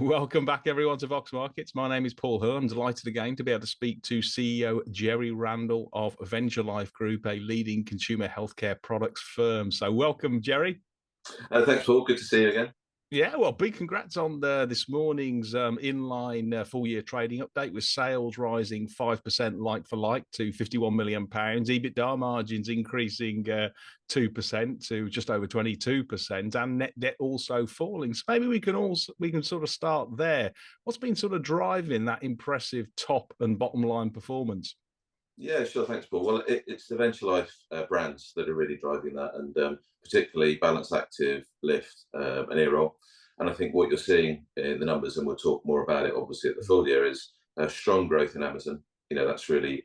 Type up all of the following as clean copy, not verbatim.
Welcome back, everyone, to Vox Markets. My name is Paul Hill. I'm delighted again to be able to speak to CEO Jerry Randall of Venture Life Group, a leading consumer healthcare products firm. So, welcome, Jerry. Thanks, Paul. Good to see you again. Yeah, well, big congrats on this morning's inline full year trading update with sales rising 5% like for like to £51 million, EBITDA margins increasing 2% to just over 22%, and net debt also falling. So maybe we can sort of start there. What's been sort of driving that impressive top and bottom line performance? Yeah, sure. Thanks, Paul. Well, it's the Venture Life brands that are really driving that, and particularly Balance Active, Lift, and Earol. And I think what you're seeing in the numbers, and we'll talk more about it obviously at the full year, is strong growth in Amazon. That's really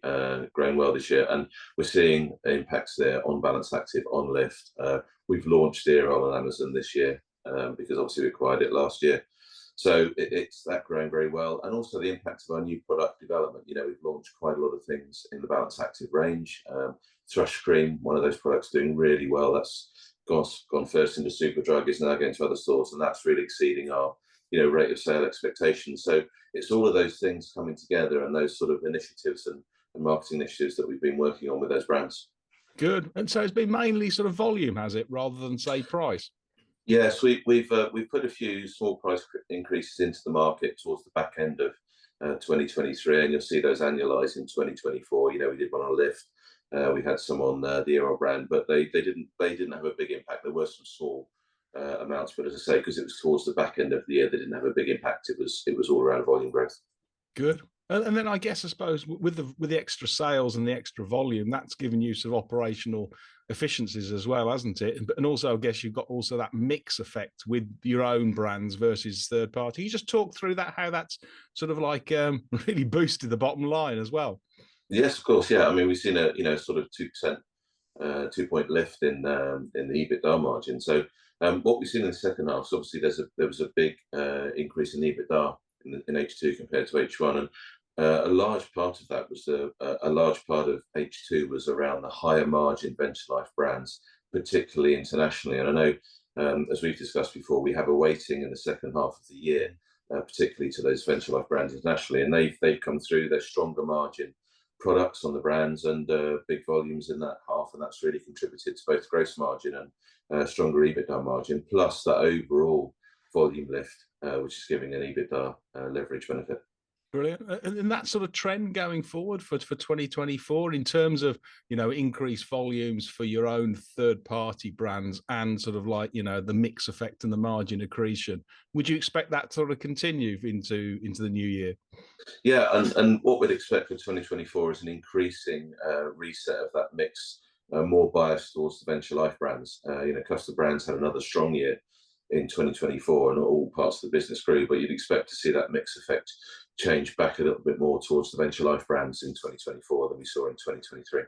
grown well this year, and we're seeing impacts there on Balance Active, on Lift. We've launched Earol on Amazon this year because obviously we acquired it last year. So it's that growing very well, and also the impact of our new product development. We've launched quite a lot of things in the Balance Active range. Thrush Cream, one of those products, doing really well. That's gone first into Superdrug, is now going to other stores, and that's really exceeding our rate of sale expectations. So it's all of those things coming together, and those sort of initiatives and marketing initiatives that we've been working on with those brands. Good. And so it's been mainly sort of volume, has it, rather than say price? Yes, we've put a few small price increases into the market towards the back end of 2023, and you'll see those annualize in 2024. We did one on Lift, we had some on the Earol brand, but they didn't have a big impact. There were some small amounts, but as I say, because it was towards the back end of the year, they didn't have a big impact. It was all around volume growth. Good. And then I suppose with the extra sales and the extra volume, that's given you sort of operational efficiencies as well, hasn't it? And also, I guess you've got also that mix effect with your own brands versus third party. You just talk through that, how that's sort of like really boosted the bottom line as well. Yes, of course. Yeah, I mean, we've seen a sort of 2%, 2 point lift in the EBITDA margin. So what we've seen in the second half, so obviously there was a big increase in EBITDA in H2 compared to H1, and a large part of that was a large part of H2 was around the higher margin Venture Life brands, particularly internationally. And I know, as we've discussed before, we have a weighting in the second half of the year, particularly to those Venture Life brands internationally, and they've come through their stronger margin products on the brands and big volumes in that half, and that's really contributed to both gross margin and stronger EBITDA margin, plus that overall volume lift, which is giving an EBITDA leverage benefit. Brilliant. And that sort of trend going forward for 2024 in terms of, increased volumes for your own third party brands and sort of like, the mix effect and the margin accretion. Would you expect that to sort of continue into the new year? Yeah, and what we'd expect for 2024 is an increasing reset of that mix, more biased towards the Venture Life brands. Customer brands had another strong year in 2024, and all parts of the business grew, but you'd expect to see that mix effect change back a little bit more towards the Venture Life brands in 2024 than we saw in 2023.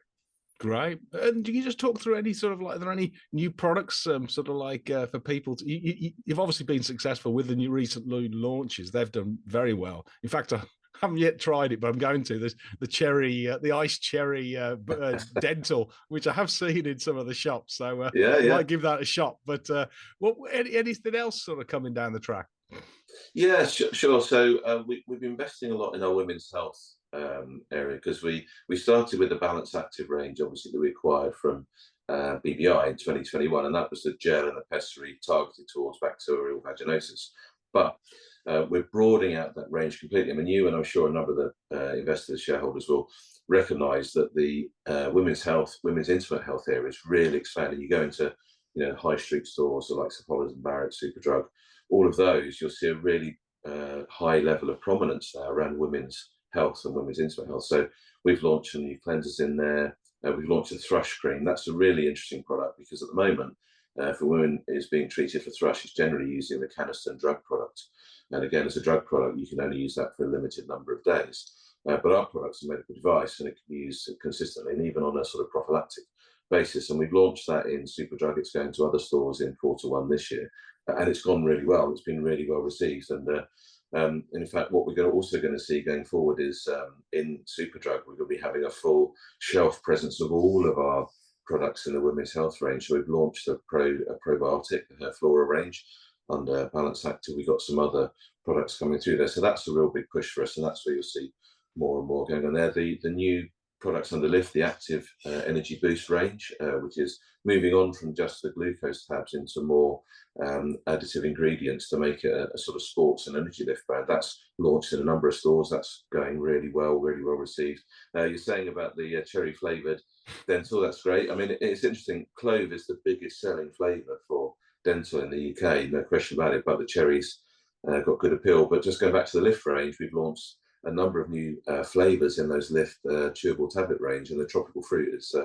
Great. And can you just talk through any sort of like, are there any new products sort of like for people you've obviously been successful with the new recent launches. They've done very well. In fact, I haven't yet tried it, but I'm going to. There's the iced cherry dental, which I have seen in some of the shops. So I Yeah. might give that a shot. But anything else sort of coming down the track? Yeah, sure. So we've been investing a lot in our women's health area, because we started with the Balance Active range, obviously, that we acquired from BBI in 2021, and that was the gel and the pessary targeted towards bacterial vaginosis. But we're broadening out that range completely. I mean, you and I'm sure a number of the investors, shareholders will recognise that the women's intimate health area is really expanding. You go into high street stores like Holland and Barrett, Superdrug, all of those, you'll see a really high level of prominence now around women's health and women's intimate health. So we've launched some new cleansers in there. We've launched a thrush cream. That's a really interesting product because at the moment, for women is being treated for thrush, it's generally using the Canesten drug product. And again, as a drug product, you can only use that for a limited number of days. But our product's a medical device, and it can be used consistently and even on a sort of prophylactic basis. And we've launched that in Superdrug. It's going to other stores in Q1 this year, and it's gone really well. It's been really well received. And in fact, what we're also going to see going forward is in Superdrug, we're going to be having a full shelf presence of all of our products in the women's health range. So we've launched a probiotic, Flora range, under Balance Active. We've got some other products coming through there. So that's a real big push for us, and that's where you'll see more and more going on there. The new products under Lift, the Active Energy Boost range, which is moving on from just the glucose tabs into more additive ingredients to make it a sort of sports and energy lift brand. That's launched in a number of stores. That's going really well received. You're saying about the cherry flavoured dental, that's great. I mean, it's interesting. Clove is the biggest selling flavour for dental in the UK, no question about it, but the cherries got good appeal. But just going back to the Lift range, we've launched a number of new flavors in those Lift chewable tablet range, and the tropical fruit is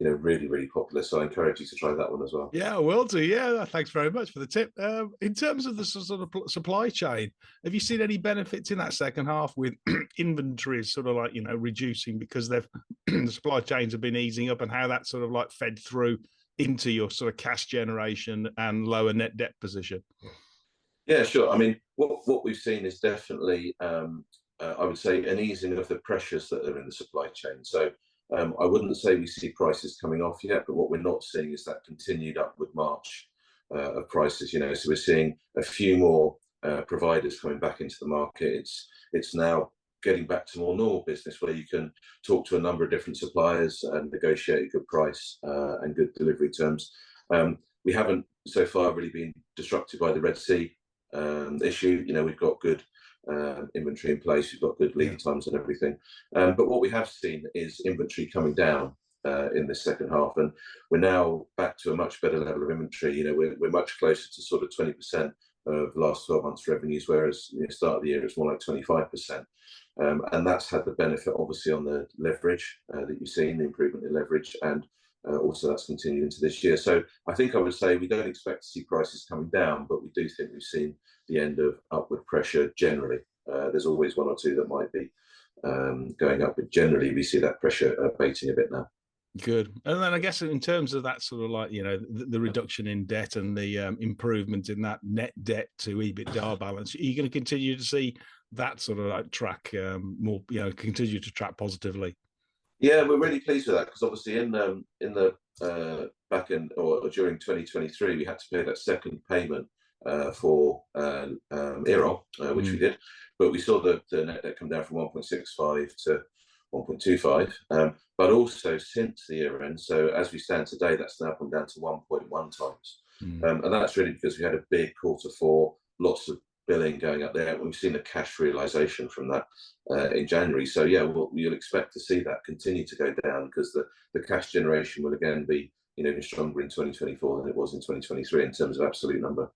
really popular. So I encourage you to try that one as well. Yeah, I will do. Yeah, thanks very much for the tip. In terms of the sort of supply chain, have you seen any benefits in that second half with inventories sort of like reducing because they've the supply chains have been easing up, and how that sort of like fed through into your sort of cash generation and lower net debt position? Yeah, sure. I mean, what we've seen is definitely, I would say, an easing of the pressures that are in the supply chain. So I wouldn't say we see prices coming off yet, but what we're not seeing is that continued upward march of prices. So we're seeing a few more providers coming back into the market. It's now getting back to more normal business where you can talk to a number of different suppliers and negotiate a good price and good delivery terms. We haven't so far really been disrupted by the Red Sea issue. We've got good inventory in place, we've got good lead times and everything. But what we have seen is inventory coming down in the second half, and we're now back to a much better level of inventory. We're much closer to sort of 20% of the last 12 months revenues, whereas start of the year it's more like 25%. And that's had the benefit obviously on the leverage that you've seen, the improvement in leverage, and also that's continued into this year. So I think I would say we don't expect to see prices coming down, but we do think we've seen the end of upward pressure generally. There's always one or two that might be going up, but generally we see that pressure abating a bit now. Good. And then I guess in terms of that sort of like, the reduction in debt and the improvement in that net debt to EBITDA balance, are you going to continue to see that sort of like track more, continue to track positively? Yeah, we're really pleased with that, because obviously in the back end or during 2023, we had to pay that second payment for Earol, which we did, but we saw the net debt come down from 1.65 to 1.25, but also since the year end. So as we stand today, that's now come down to 1.1 times, and that's really because we had a big Q4, lots of billing going up there. We've seen a cash realization from that in January. So yeah, you'll expect to see that continue to go down, because the cash generation will again be even stronger in 2024 than it was in 2023 in terms of absolute number.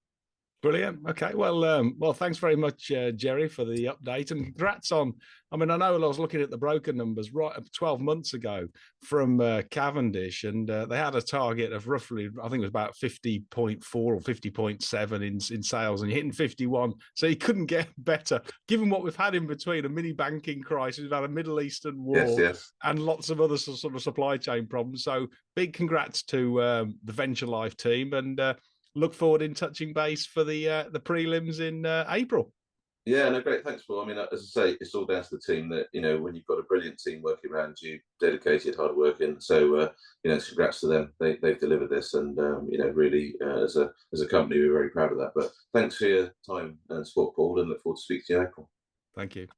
Brilliant. Okay. Well, thanks very much, Jerry, for the update, and congrats on. I mean, I know I was looking at the broker numbers right 12 months ago from Cavendish, and they had a target of roughly, I think it was about 50.4 or 50.7 in sales, and you're hitting 51. So you couldn't get better, given what we've had in between: a mini banking crisis, we've had a Middle Eastern war, and lots of other sort of supply chain problems. So big congrats to the Venture Life team, and look forward in touching base for the prelims in April. Yeah, no, great. Thanks, Paul. I mean, as I say, it's all down to the team that, when you've got a brilliant team working around you, dedicated, hardworking. So, congrats to them. They've delivered this, and, really, as a company, we're very proud of that. But thanks for your time and support, Paul, and look forward to speaking to you in April. Thank you.